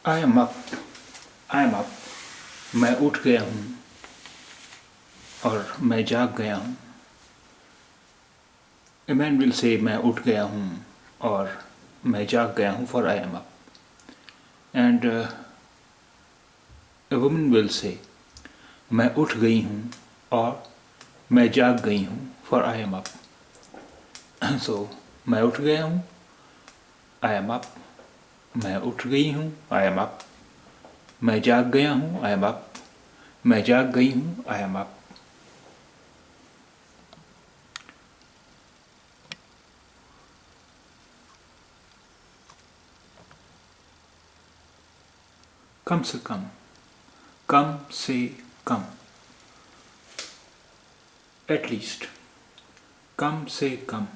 I am up, I am up. मैं उठ गया हूँ और मैं जाग गया हूँ। ए मैन विल से मैं उठ गया हूँ और मैं जाग गया हूँ, for I am up. And a woman will say मैं उठ गई हूँ और मैं जाग गई हूँ, फॉर आई एम अप। सो मैं उठ गया हूँ, आई एम अप। मैं उठ गई हूँ, आई एम अप। मैं जाग गया हूँ, आई एम अप। मैं जाग गई हूँ, आई एम अप। कम से कम, कम से कम, एटलीस्ट, कम से कम,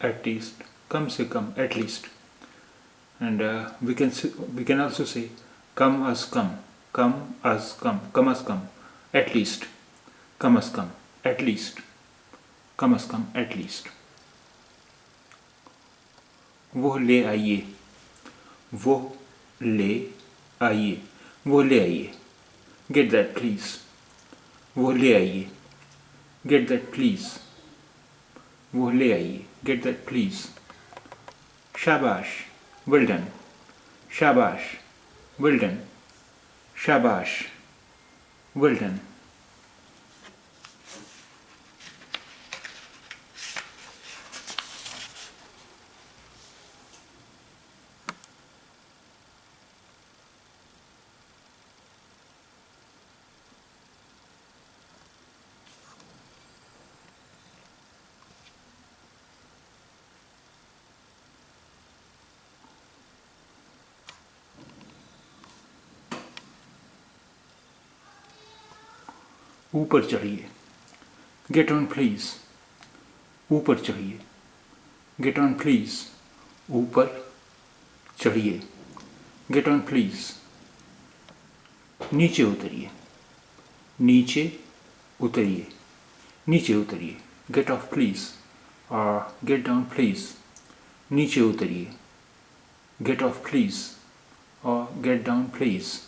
एटलीस्ट, कम से कम, at least. And we can also say come as come, come as come, come as come, at least, come as come, at least, come as come, at least. वो ले आइए, वो ले आइए, वो ले आइए, get that please. वो ले आइए, get that please. वो ले आइए, get that please. शाबाश, well done. शाबाश, well done. शाबाश, well done. ऊपर चढ़िए, गेट ऑन प्लीज। ऊपर चढ़िए, गेट ऑन प्लीज। ऊपर चढ़िए, गेट ऑन प्लीज। नीचे उतरिए, नीचे उतरिए, नीचे उतरिए, गेट ऑफ प्लीज और गेट डाउन प्लीज। नीचे उतरिए, गेट ऑफ प्लीज और गेट डाउन प्लीज।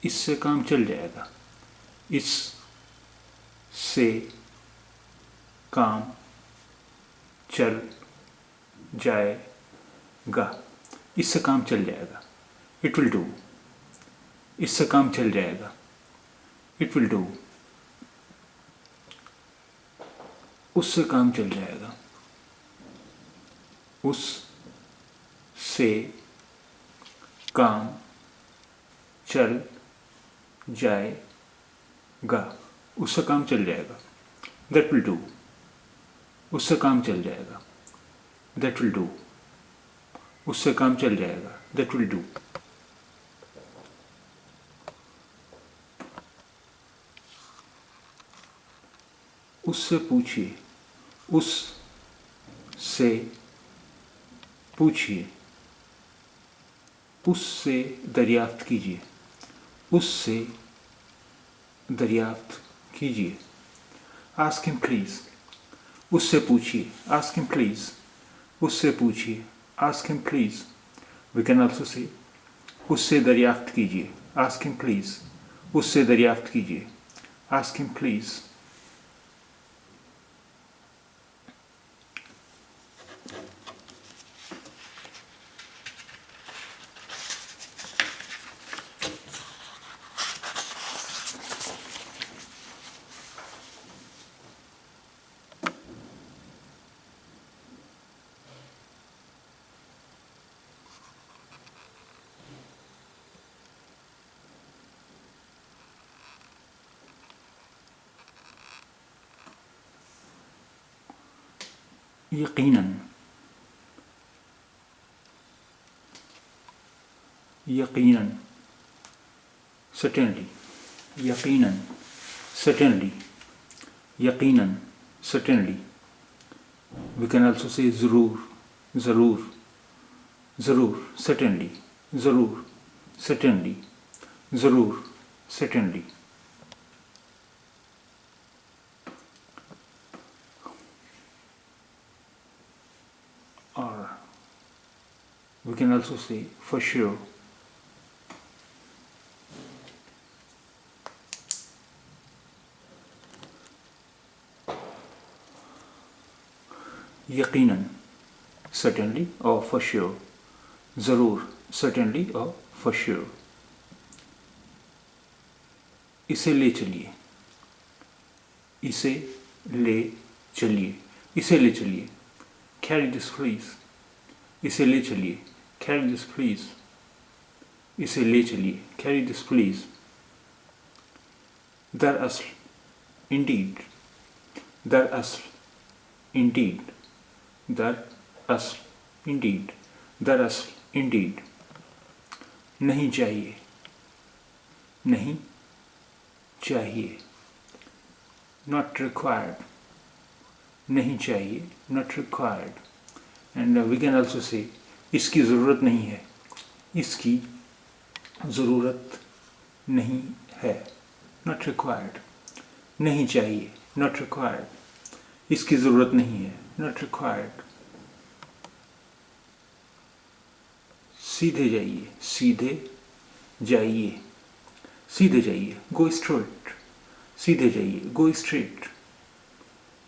इससे काम चल जाएगा, इस से काम चल जाएगा, इससे काम चल जाएगा, इट विल डू। इससे काम चल जाएगा, इट विल डू। उससे काम चल जाएगा, उस से काम चल जाएगा, उससे काम चल जाएगा, दैट विल डू। उससे काम चल जाएगा, दैट विल डू। उससे काम चल जाएगा, दैट विल डू। उससे पूछिए, उस से पूछिए, उससे दरियाफ्त कीजिए, उससे दरियाफ्त कीजिए। Ask him please. उससे पूछिए, आस्क हिम प्लीज। उससे पूछिए, ask him please. We can also say उससे दरियाफ्त कीजिए, आस्क हिम प्लीज। उससे दरियाफ्त कीजिए, आस्क हिम प्लीज। यकीनन, यकीनन, certainly, यकीनन, certainly, यकीनन, certainly. We can also say ज़रूर, ज़रूर, ज़रूर, certainly, ज़रूर, certainly, ज़रूर, certainly. We can also say for sure. यकीनन, certainly or for sure. ज़रूर, certainly or for sure. इसे ले चलिए, इसे ले चलिए, इसे ले चलिए. Carry this please. इसे ले चलिए. Carry this please. इसे ले चलिए. Carry this please. दरअसल, indeed. दरअसल, indeed. दरअसल, indeed. दरअसल, indeed. नहीं चाहिए, नहीं चाहिए. Not required. नहीं चाहिए, not required. And we can also say इसकी ज़रूरत नहीं है, इसकी ज़रूरत नहीं है. Not required. नहीं चाहिए, not required. इसकी ज़रूरत नहीं है, not required. सीधे जाइए, सीधे जाइए, सीधे जाइए. Go straight. सीधे जाइए, go straight.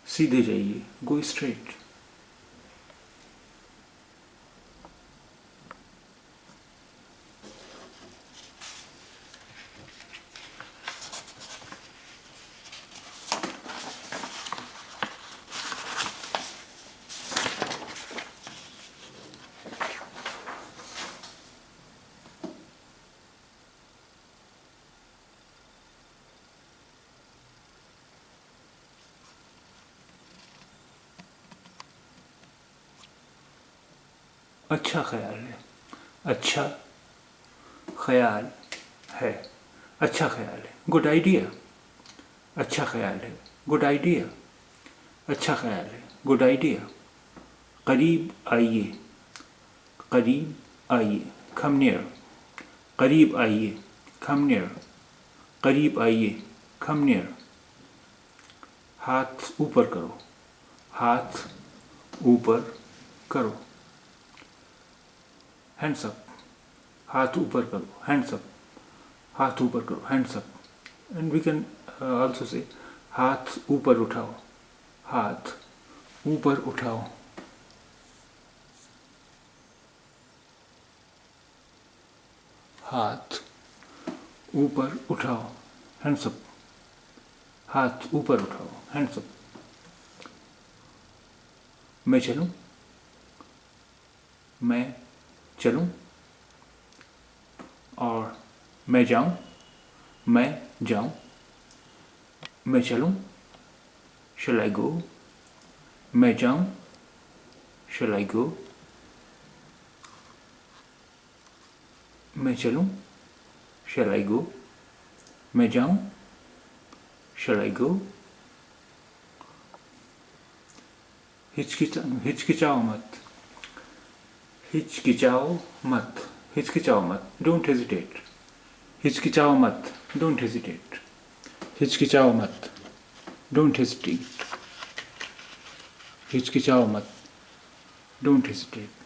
सीधे जाइए, go straight. अच्छा ख्याल है, अच्छा ख्याल है, अच्छा ख्याल है. Good idea. अच्छा ख्याल है, गुड आइडिया. अच्छा ख्याल है, गुड आइडिया. करीब आइए, करीब आइए. Come near. करीब आइए, कम नियर. करीब आइए, कम नियर. हाथ ऊपर करो, हाथ ऊपर करो. Hands up. हाथ ऊपर करो, हैंड्स अप. हाथ ऊपर करो, hands up. And we can also say हाथ ऊपर उठाओ, हाथ ऊपर उठाओ. हाथ ऊपर उठाओ, हैंड्स अप. हाथ ऊपर उठाओ, हैंड्स अप. मैं चलूं, मैं चलूं. और मैं जाऊं, मैं जाऊं. मैं चलूं, shall I go. मैं जाऊं, shall I go. मैं चलूं, shall I go. मैं जाऊं, shall I go. हिचकिचाओ मत, हिचकिचाओ मत, हिचकिचाओ मत. Don't hesitate. हिचकिचाओ मत, डोंट हेजिटेट. हिचकिचाओ मत, डोंट हेजिटेट. हिचकिचाओ मत, डोंट हेजिटेट.